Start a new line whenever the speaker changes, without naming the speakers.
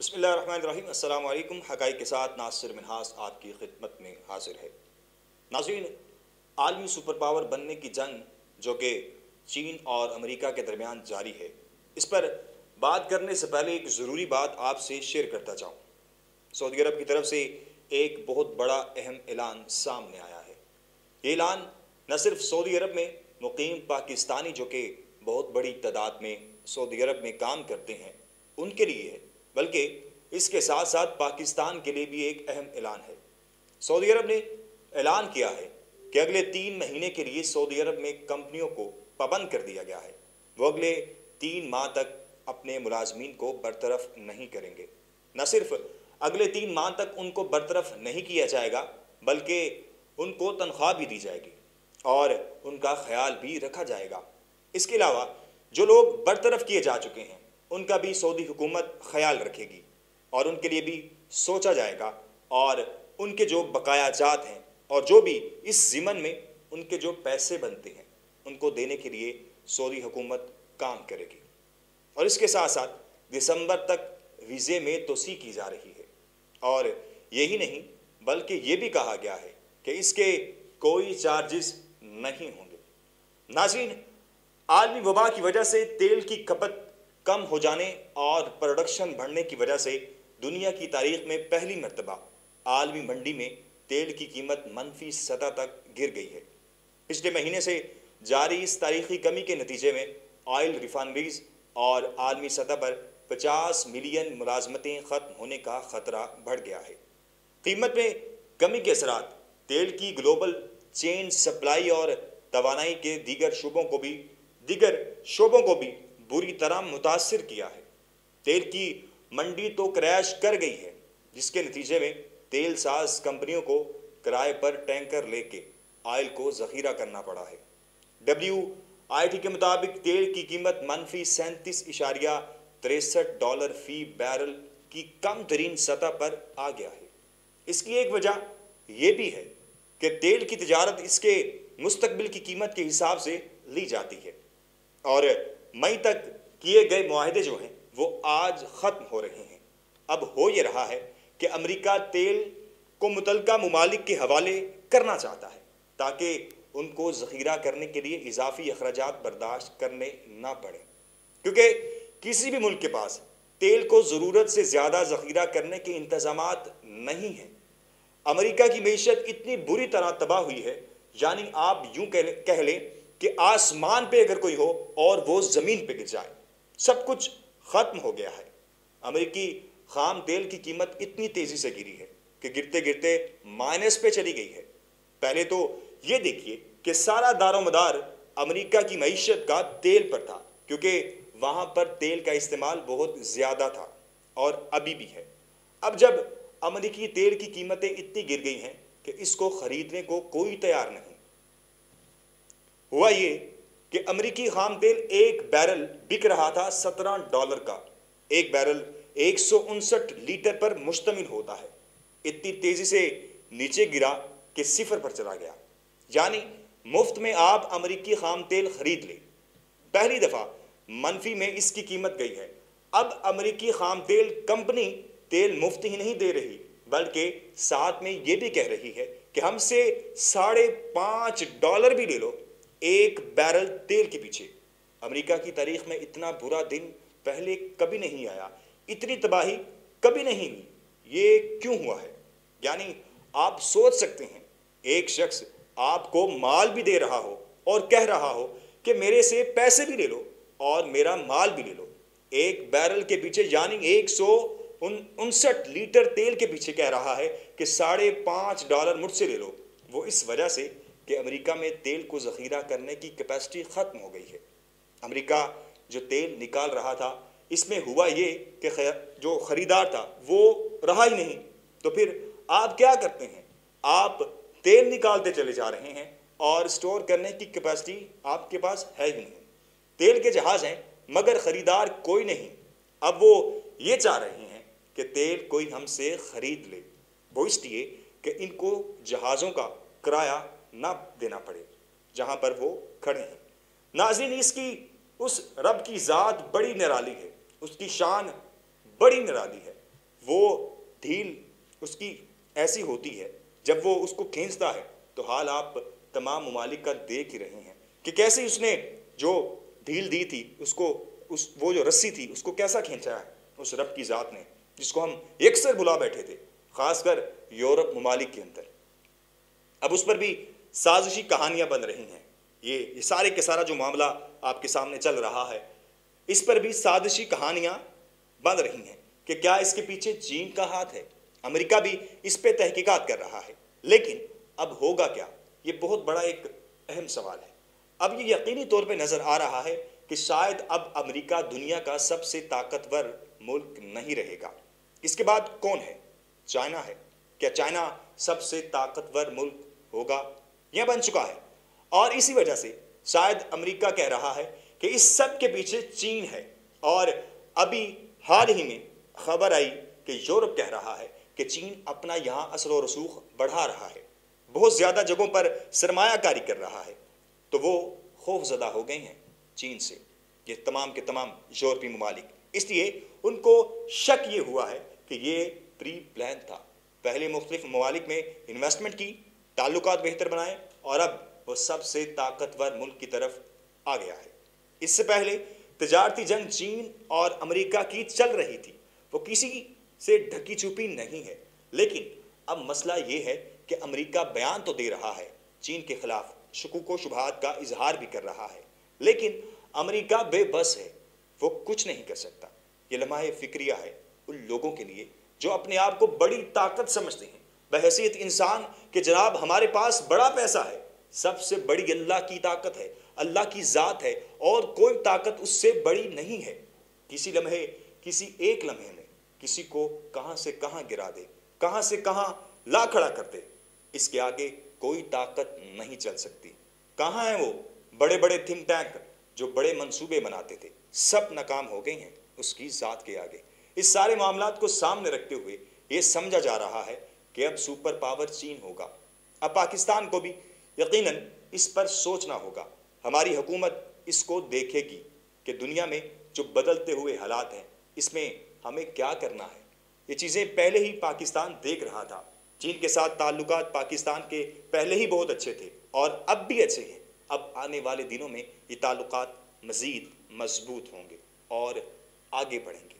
بسم اللہ الرحمن الرحیم۔ السلام علیکم۔ حقائق کے ساتھ ناصر منہاس آپ کی خدمت میں حاضر ہے۔ ناظرین، عالمی سپر پاور بننے کی جنگ جو کہ چین اور امریکہ کے درمیان جاری ہے، اس پر بات کرنے سے پہلے ایک ضروری بات آپ سے شیئر کرتا چاہوں۔ سعودی عرب کی طرف سے ایک بہت بڑا اہم اعلان سامنے آیا ہے۔ یہ اعلان نہ صرف سعودی عرب میں مقیم پاکستانی جو کہ بہت بڑی تعداد میں سعودی عرب میں کام کرتے ہیں ان کے لیے ہے، بلکہ اس کے ساتھ ساتھ پاکستان کے لیے بھی ایک اہم اعلان ہے۔ سعودی عرب نے اعلان کیا ہے کہ اگلے 3 مہینے کے لیے سعودی عرب میں کمپنیوں کو پابند کر دیا گیا ہے۔ وہ اگلے 3 ماہ تک اپنے ملازمین کو برطرف نہیں کریں گے۔ نہ صرف اگلے 3 ماہ تک ان کو برطرف نہیں کیا جائے گا، بلکہ ان کو تنخواہ بھی دی جائے گی اور ان کا خیال بھی رکھا جائے گا۔ اس کے علاوہ جو لوگ برطرف کیے جا چکے ہیں ان کا بھی سعودی حکومت خیال رکھے گی اور ان کے لیے بھی سوچا جائے گا، اور ان کے جو بقایا جات ہیں اور جو بھی اس ضمن میں ان کے جو پیسے بنتے ہیں ان کو دینے کے لیے سعودی حکومت کام کرے گی۔ اور اس کے ساتھ ساتھ دسمبر تک ویزے میں توسیع کی جا رہی ہے، اور یہی نہیں بلکہ یہ بھی کہا گیا ہے کہ اس کے کوئی چارجز نہیں ہوں گے۔ ناظرین، عالمی وبا کی وجہ سے تیل کی کھپت کم ہو جانے اور پروڈکشن بڑھنے کی وجہ سے دنیا کی تاریخ میں پہلی مرتبہ عالمی منڈی میں تیل کی قیمت منفی سطح تک گر گئی ہے۔ پچھلے مہینے سے جاری اس تاریخی کمی کے نتیجے میں آئل ریفائنریز اور عالمی سطح پر 50 ملین ملازمتیں ختم ہونے کا خطرہ بڑھ گیا ہے۔ قیمت میں کمی کے اثرات تیل کی گلوبل چین سپلائی اور توانائی کے دیگر شعبوں کو بھی بری طرح متاثر کیا ہے۔ تیل کی منڈی تو کریش کر گئی ہے، جس کے نتیجے میں تیل ساز کمپنیوں کو کرائے پر ٹینکر لے کے آئل کو ذخیرہ کرنا پڑا ہے۔ WIT کے مطابق تیل کی قیمت منفی $37.63 فی بیرل کی کم ترین سطح پر آ گیا ہے۔ اس کی ایک وجہ یہ بھی ہے کہ تیل کی تجارت اس کے مستقبل کی قیمت کے حساب سے لی جاتی ہے، اور مئی تک کیے گئے معاہدے جو ہیں وہ آج ختم ہو رہے ہیں۔ اب ہو یہ رہا ہے کہ امریکہ تیل کو متعلقہ ممالک کے حوالے کرنا چاہتا ہے تاکہ ان کو ذخیرہ کرنے کے لیے اضافی اخراجات برداشت کرنے نہ پڑے، کیونکہ کسی بھی ملک کے پاس تیل کو ضرورت سے زیادہ ذخیرہ کرنے کے انتظامات نہیں ہیں۔ امریکہ کی معیشت اتنی بری طرح تباہ ہوئی ہے، یعنی آپ یوں کہہ لیں کہ آسمان پہ اگر کوئی ہو اور وہ زمین پہ گر جائے، سب کچھ ختم ہو گیا ہے۔ امریکی خام تیل کی قیمت اتنی تیزی سے گری ہے کہ گرتے گرتے مائنس پہ چلی گئی ہے۔ پہلے تو یہ دیکھیے کہ سارا دار و مدار امریکہ کی معیشت کا تیل پر تھا، کیونکہ وہاں پر تیل کا استعمال بہت زیادہ تھا اور ابھی بھی ہے۔ اب جب امریکی تیل کی قیمتیں اتنی گر گئی ہیں کہ اس کو خریدنے کو کوئی تیار نہیں، ہوا یہ کہ امریکی خام تیل ایک بیرل بک رہا تھا $17 کا۔ ایک بیرل 159 لیٹر پر مشتمل ہوتا ہے، اتنی تیزی سے نیچے گرا کہ 0 پر چلا گیا۔ یعنی مفت میں آپ امریکی خام تیل خرید لیں۔ پہلی دفعہ منفی میں اس کی قیمت گئی ہے۔ اب امریکی خام تیل کمپنی تیل مفت ہی نہیں دے رہی، بلکہ ساتھ میں یہ بھی کہہ رہی ہے کہ ہم سے $5.5 بھی لے لو ایک بیرل تیل کے پیچھے۔ امریکہ کی تاریخ میں اتنا برا دن پہلے کبھی نہیں آیا، اتنی تباہی کبھی نہیں ہوئی۔ یہ کیوں ہوا ہے؟ یعنی آپ سوچ سکتے ہیں، ایک شخص آپ کو مال بھی دے رہا ہو اور کہہ رہا ہو کہ میرے سے پیسے بھی لے لو اور میرا مال بھی لے لو، ایک بیرل کے پیچھے یعنی 159 لیٹر تیل کے پیچھے کہہ رہا ہے کہ $5.5 مجھ سے لے لو۔ وہ اس وجہ سے کہ امریکہ میں تیل کو ذخیرہ کرنے کی کیپیسٹی ختم ہو گئی ہے۔ امریکہ جو تیل نکال رہا تھا، اس میں ہوا یہ کہ جو خریدار تھا وہ رہا ہی نہیں۔ تو پھر آپ کیا کرتے ہیں؟ آپ تیل نکالتے چلے جا رہے ہیں اور سٹور کرنے کی کیپیسٹی آپ کے پاس ہے ہی نہیں۔ تیل کے جہاز ہیں مگر خریدار کوئی نہیں۔ اب وہ یہ چاہ رہے ہیں کہ تیل کوئی ہم سے خرید لے، وہ اس لیے کہ ان کو جہازوں کا کرایہ نہ دینا پڑے جہاں پر وہ کھڑے ہیں۔ ناظرین، اس رب کی ذات بڑی نرالی ہے، اس کی شان بڑی نرالی ہے۔ وہ ڈھیل اس کی ایسی ہوتی ہے جب وہ اس کو کھینچتا ہے تو حال آپ تمام ممالک کا دیکھ ہی رہے ہیں کہ کیسے اس نے جو ڈھیل دی تھی اس کو وہ جو رسی تھی اس کو کیسا کھینچا ہے اس رب کی ذات نے، جس کو ہم یکسر بلا بیٹھے تھے، خاص کر یورپ ممالک کے اندر۔ اب اس پر بھی سازشی کہانیاں بن رہی ہیں۔ یہ سارے کے سارا جو معاملہ آپ کے سامنے چل رہا ہے، اس پر بھی سازشی کہانیاں بن رہی ہیں کہ کیا اس کے پیچھے چین کا ہاتھ ہے۔ امریکہ بھی اس پہ تحقیقات کر رہا ہے، لیکن اب ہوگا کیا، یہ بہت بڑا ایک اہم سوال ہے۔ اب یہ یقینی طور پہ نظر آ رہا ہے کہ شاید اب امریکہ دنیا کا سب سے طاقتور ملک نہیں رہے گا۔ اس کے بعد کون ہے؟ چائنا ہے۔ کیا چائنا سب سے طاقتور ملک ہوگا؟ یہ بن چکا ہے، اور اسی وجہ سے شاید امریکہ کہہ رہا ہے کہ اس سب کے پیچھے چین ہے۔ اور ابھی حال ہی میں خبر آئی کہ یورپ کہہ رہا ہے کہ چین اپنا یہاں اثر و رسوخ بڑھا رہا ہے، بہت زیادہ جگہوں پر سرمایہ کاری کر رہا ہے، تو وہ خوف زدہ ہو گئے ہیں چین سے، یہ تمام کے تمام یورپی ممالک۔ اس لیے ان کو شک یہ ہوا ہے کہ یہ پری پلان تھا، پہلے مختلف ممالک میں انویسٹمنٹ کی، تعلقات بہتر بنائے، اور اب وہ سب سے طاقتور ملک کی طرف آ گیا ہے۔ اس سے پہلے تجارتی جنگ چین اور امریکہ کی چل رہی تھی، وہ کسی سے ڈھکی چھپی نہیں ہے، لیکن اب مسئلہ یہ ہے کہ امریکہ بیان تو دے رہا ہے، چین کے خلاف شکوک و شبہات کا اظہار بھی کر رہا ہے، لیکن امریکہ بے بس ہے، وہ کچھ نہیں کر سکتا۔ یہ لمحہ فکریہ ہے ان لوگوں کے لیے جو اپنے آپ کو بڑی طاقت سمجھتے ہیں، بحیثیت انسان کہ جناب ہمارے پاس بڑا پیسہ ہے، سب سے بڑی اللہ کی طاقت ہے، اللہ کی ذات ہے، اور کوئی طاقت اس سے بڑی نہیں ہے۔ کسی لمحے، کسی ایک لمحے میں کسی کو کہاں سے کہاں گرا دے، کہاں سے کہاں لا کھڑا کر دے، اس کے آگے کوئی طاقت نہیں چل سکتی۔ کہاں ہیں وہ بڑے بڑے تھنک ٹینک جو بڑے منصوبے بناتے تھے؟ سب ناکام ہو گئے ہیں اس کی ذات کے آگے۔ اس سارے معاملات کو سامنے رکھتے ہوئے یہ سمجھا جا رہا ہے کہ اب سپر پاور چین ہوگا۔ اب پاکستان کو بھی یقیناً اس پر سوچنا ہوگا۔ ہماری حکومت اس کو دیکھے گی کہ دنیا میں جو بدلتے ہوئے حالات ہیں، اس میں ہمیں کیا کرنا ہے۔ یہ چیزیں پہلے ہی پاکستان دیکھ رہا تھا۔ چین کے ساتھ تعلقات پاکستان کے پہلے ہی بہت اچھے تھے اور اب بھی اچھے ہیں۔ اب آنے والے دنوں میں یہ تعلقات مزید مضبوط ہوں گے اور آگے بڑھیں گے۔